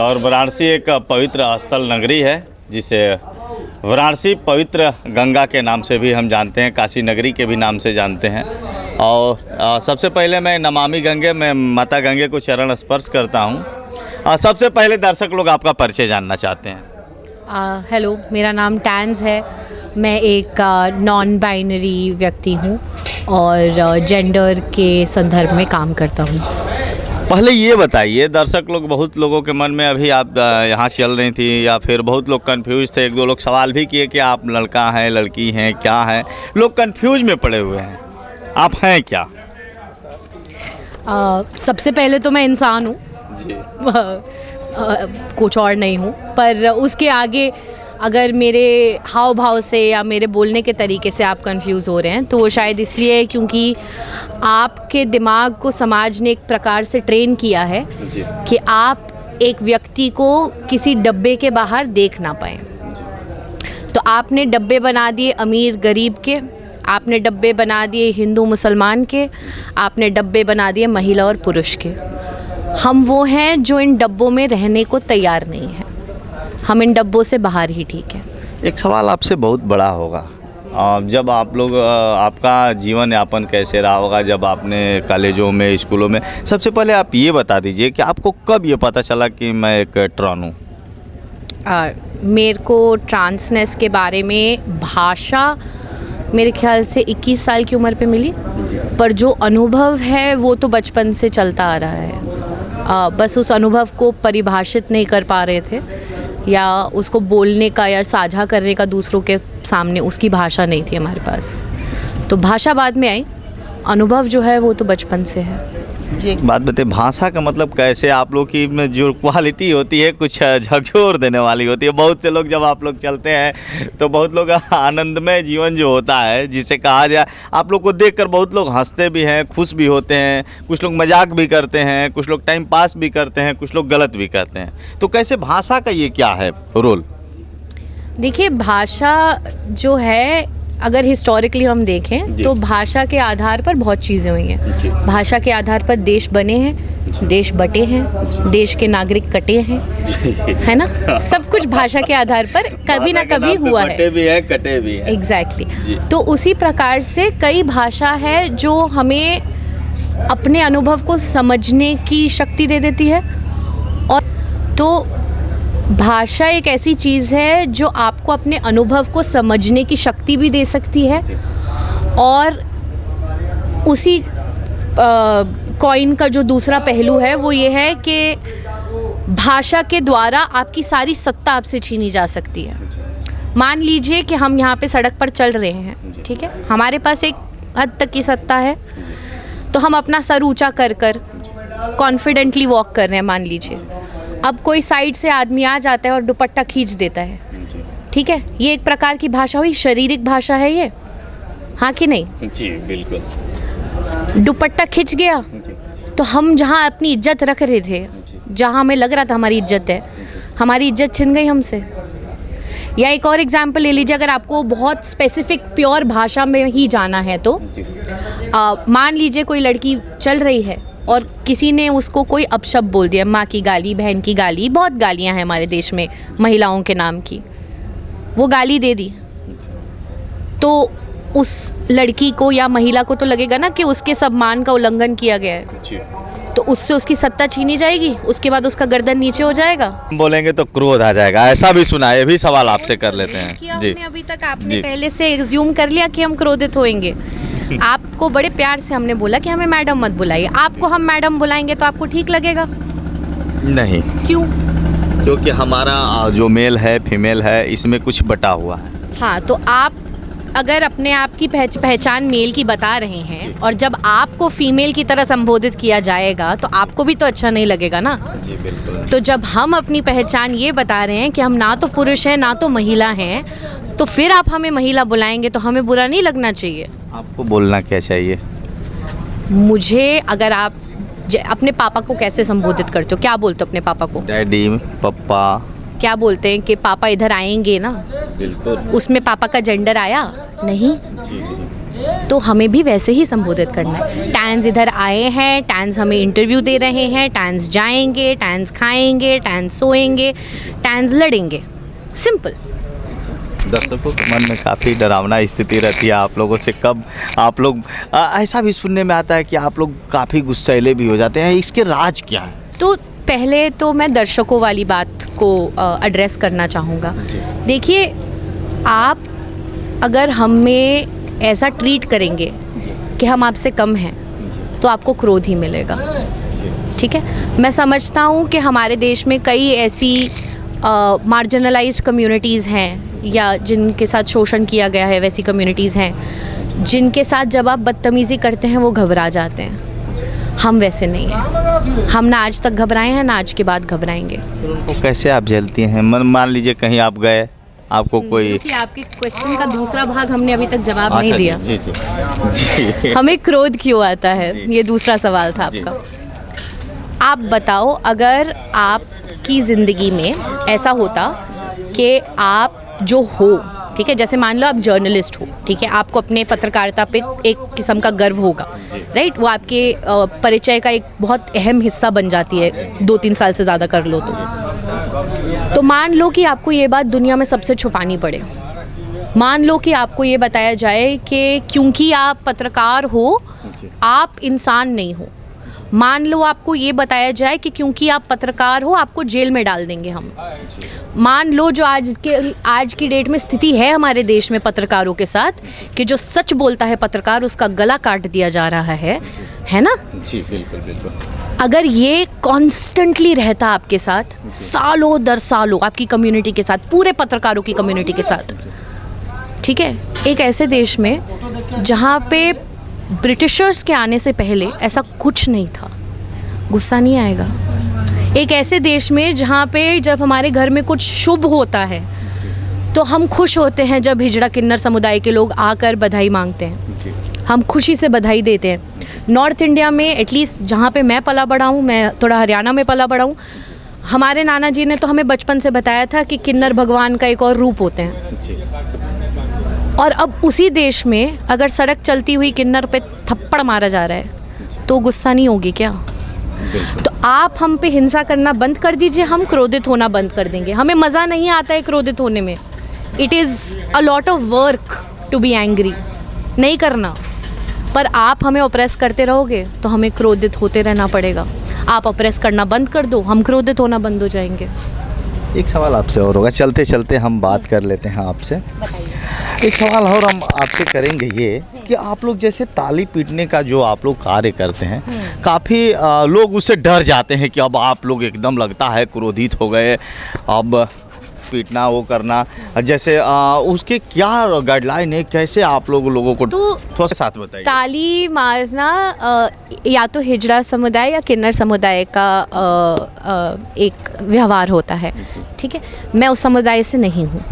और वाराणसी एक पवित्र स्थल नगरी है जिसे वाराणसी पवित्र गंगा के नाम से भी हम जानते हैं, काशी नगरी के भी नाम से जानते हैं। और सबसे पहले मैं नमामि गंगे में माता गंगे को चरण स्पर्श करता हूँ। सबसे पहले दर्शक लोग आपका परिचय जानना चाहते हैं। हेलो, मेरा नाम टैंस है। मैं एक नॉन बाइनरी व्यक्ति हूँ और जेंडर के संदर्भ में काम करता हूँ। पहले ये बताइए, दर्शक लोग, बहुत लोगों के मन में अभी आप यहाँ चल रही थी या फिर बहुत लोग कंफ्यूज थे, एक दो लोग सवाल भी किए कि आप लड़का हैं लड़की हैं क्या है, लोग कंफ्यूज में पड़े हुए हैं, आप हैं क्या? सबसे पहले तो मैं इंसान हूँ, कुछ और नहीं हूँ। पर उसके आगे अगर मेरे हाव भाव से या मेरे बोलने के तरीके से आप कंफ्यूज हो रहे हैं तो वो शायद इसलिए है क्योंकि आपके दिमाग को समाज ने एक प्रकार से ट्रेन किया है कि आप एक व्यक्ति को किसी डब्बे के बाहर देख ना पाएँ। तो आपने डब्बे बना दिए अमीर गरीब के, आपने डब्बे बना दिए हिंदू मुसलमान के, आपने डब्बे बना दिए महिला और पुरुष के। हम वो हैं जो इन डब्बों में रहने को तैयार नहीं है, हम इन डब्बों से बाहर ही ठीक है। एक सवाल आपसे बहुत बड़ा होगा, जब आप लोग आपका जीवन यापन कैसे रहा होगा जब आपने कॉलेजों में स्कूलों में, सबसे पहले आप ये बता दीजिए कि आपको कब ये पता चला कि मैं एक ट्रांस हूँ? मेरे को ट्रांसनेस के बारे में भाषा मेरे ख्याल से 21 साल की उम्र पे मिली, पर जो अनुभव है वो तो बचपन से चलता आ रहा है। बस उस अनुभव को परिभाषित नहीं कर पा रहे थे या उसको बोलने का या साझा करने का दूसरों के सामने उसकी भाषा नहीं थी हमारे पास। तो भाषा बाद में आई, अनुभव जो है वो तो बचपन से है। जी, एक बात बताइए, भाषा का मतलब कैसे आप लोग की में जो क्वालिटी होती है कुछ झकझोर देने वाली होती है। बहुत से लोग जब आप लोग चलते हैं तो बहुत लोग आनंदमय जीवन जो होता है जिसे कहा जाए, आप लोग को देखकर बहुत लोग हंसते भी हैं, खुश भी होते हैं, कुछ लोग मजाक भी करते हैं, कुछ लोग टाइम पास भी करते हैं, कुछ लोग गलत भी करते हैं। तो कैसे भाषा का ये क्या है रोल? देखिए, भाषा जो है अगर हिस्टोरिकली हम देखें तो भाषा के आधार पर बहुत चीज़ें हुई हैं। भाषा के आधार पर देश बने हैं, देश बटे हैं, देश के नागरिक कटे हैं, है ना। सब कुछ भाषा के आधार पर कभी ना कभी हुआ है, बटे भी है कटे भी है। एग्जैक्टली। तो उसी प्रकार से कई भाषा है जो हमें अपने अनुभव को समझने की शक्ति दे देती है। और तो भाषा एक ऐसी चीज़ है जो आपको अपने अनुभव को समझने की शक्ति भी दे सकती है और उसी कॉइन का जो दूसरा पहलू है वो ये है कि भाषा के द्वारा आपकी सारी सत्ता आपसे छीनी जा सकती है। मान लीजिए कि हम यहाँ पे सड़क पर चल रहे हैं, ठीक है, हमारे पास एक हद तक की सत्ता है, तो हम अपना सर ऊंचा कर कर कॉन्फिडेंटली वॉक कर रहे हैं, मान लीजिए। अब कोई साइड से आदमी आ जाता है और दुपट्टा खींच देता है, ठीक है, ये एक प्रकार की भाषा हुई, शारीरिक भाषा है ये, हाँ कि नहीं? जी बिल्कुल। दुपट्टा खिंच गया तो हम जहाँ अपनी इज्जत रख रहे थे, जहाँ हमें लग रहा था हमारी इज्जत है, हमारी इज्जत छिन गई हमसे। या एक और एग्जाम्पल ले लीजिए, अगर आपको बहुत स्पेसिफिक प्योर भाषा में ही जाना है तो मान लीजिए कोई लड़की चल रही है और किसी ने उसको कोई अपशब्द बोल दिया, माँ की गाली, बहन की गाली, बहुत गालियाँ हैं हमारे देश में महिलाओं के नाम की, वो गाली दे दी, तो उस लड़की को या महिला को तो लगेगा ना कि उसके सम्मान का उल्लंघन किया गया है, तो उससे उसकी सत्ता छीनी जाएगी, उसके बाद उसका गर्दन नीचे हो जाएगा। बोलेंगे तो क्रोध आ जाएगा, ऐसा भी सुना है, ये भी सवाल आपसे कर लेते हैं। जी, अभी तक आपने पहले से एज्यूम कर लिया कि हम क्रोधित होंगे। आपको बड़े प्यार से हमने बोला कि हमें मैडम मत बुलाइए, आपको हम मैडम बुलाएंगे तो आपको ठीक लगेगा? नहीं। क्यों? क्योंकि हमारा जो मेल है फीमेल है इसमें कुछ बटा हुआ है। हाँ, तो आप अगर अपने आप की पहचान मेल की बता रहे हैं और जब आपको फीमेल की तरह संबोधित किया जाएगा तो आपको भी तो अच्छा नहीं लगेगा ना। जी बिल्कुल। तो जब हम अपनी पहचान ये बता रहे हैं कि हम ना तो पुरुष हैं ना तो महिला हैं, तो फिर आप हमें महिला बुलाएंगे तो हमें बुरा नहीं लगना चाहिए। आपको बोलना क्या चाहिए? मुझे, अगर आप अपने पापा को कैसे संबोधित करते हो, क्या बोलते हो अपने पापा को? डैडी, पापा। क्या बोलते हैं कि पापा इधर आएंगे ना? बिल्कुल। उसमें पापा का जेंडर आया नहीं? तो हमें भी वैसे ही संबोधित करना है। टैंस इधर आए हैं, टैंस हमें इंटरव्यू दे रहे हैं, टैंस जाएंगे, टैंस खाएंगे, टैंस सोएंगे, टैंस लड़ेंगे, सिंपल। दर्शकों के मन में काफ़ी डरावना स्थिति रहती है आप लोगों से। कब आप लोग ऐसा भी सुनने में आता है कि आप लोग काफ़ी गुस्सैले भी हो जाते हैं, इसके राज क्या है? तो पहले तो मैं दर्शकों वाली बात को एड्रेस करना चाहूँगा। देखिए, आप अगर हमें ऐसा ट्रीट करेंगे कि हम आपसे कम हैं तो आपको क्रोध ही मिलेगा, ठीक है। मैं समझता हूँ कि हमारे देश में कई ऐसी मार्जिनलाइज्ड कम्युनिटीज़ हैं या जिनके साथ शोषण किया गया है, वैसी कम्युनिटीज़ हैं जिनके साथ जब आप बदतमीज़ी करते हैं वो घबरा जाते हैं। हम वैसे नहीं हैं, हम ना आज तक घबराए हैं ना आज के बाद घबराएंगे। तो उनको कैसे आप झेलती हैं? मान लीजिए कहीं आप गए, आपको कोई क्योंकि आपके क्वेश्चन का दूसरा भाग हमने अभी तक जवाब नहीं अच्छा, दिया। जी जी जी। हमें क्रोध क्यों आता है, ये दूसरा सवाल था आपका। आप बताओ, अगर आपकी ज़िंदगी में ऐसा होता कि आप जो हो, ठीक है, जैसे मान लो आप जर्नलिस्ट हो, ठीक है, आपको अपने पत्रकारिता पे एक किस्म का गर्व होगा, राइट, वो आपके परिचय का एक बहुत अहम हिस्सा बन जाती है, 2-3 साल से ज़्यादा कर लो तो मान लो कि आपको ये बात दुनिया में सबसे छुपानी पड़े। मान लो कि आपको ये बताया जाए कि क्योंकि आप पत्रकार हो आप इंसान नहीं हो। मान लो आपको ये बताया जाए कि क्योंकि आप पत्रकार हो आपको जेल में डाल देंगे हम। मान लो जो आज की डेट में स्थिति है हमारे देश में पत्रकारों के साथ कि जो सच बोलता है पत्रकार उसका गला काट दिया जा रहा है ना? जी बिल्कुल बिल्कुल। अगर ये कॉन्स्टेंटली रहता आपके साथ सालों दर सालों, आपकी कम्युनिटी के साथ, पूरे पत्रकारों की कम्युनिटी के साथ, ठीक है, एक ऐसे देश में जहाँ पे ब्रिटिशर्स के आने से पहले ऐसा कुछ नहीं था, गुस्सा नहीं आएगा। एक ऐसे देश में जहाँ पे जब हमारे घर में कुछ शुभ होता है तो हम खुश होते हैं जब हिजड़ा किन्नर समुदाय के लोग आकर बधाई मांगते हैं, हम खुशी से बधाई देते हैं। नॉर्थ इंडिया में एटलीस्ट जहाँ पे मैं पला बड़ा हूँ, मैं थोड़ा हरियाणा में पला बड़ा हूँ, हमारे नाना जी ने तो हमें बचपन से बताया था कि किन्नर भगवान का एक और रूप होते हैं। और अब उसी देश में अगर सड़क चलती हुई किन्नर पे थप्पड़ मारा जा रहा है तो गुस्सा नहीं होगी क्या? तो आप हम पे हिंसा करना बंद कर दीजिए, हम क्रोधित होना बंद कर देंगे। हमें मज़ा नहीं आता है क्रोधित होने में। It is a lot of work to be angry, नहीं करना। पर आप हमें ऑप्रेस करते रहोगे तो हमें क्रोधित होते रहना पड़ेगा। आप ऑप्रेस करना बंद कर दो, हम क्रोधित होना बंद हो जाएंगे। एक सवाल आपसे और होगा, चलते चलते हम बात कर लेते हैं आपसे। एक सवाल और हम आपसे करेंगे ये कि आप लोग जैसे ताली पीटने का जो आप लोग कार्य करते हैं, काफ़ी लोग उससे डर जाते हैं कि अब आप लोग एकदम लगता है क्रोधित हो गए, अब पीटना वो करना, जैसे उसके क्या गाइडलाइन है, कैसे आप लोगों को तो थोड़ा साथ बताइए। ताली मारना या तो हिजड़ा समुदाय या किन्नर समुदाय का एक व्यवहार होता है, ठीक है। मैं उस समुदाय से नहीं हूँ,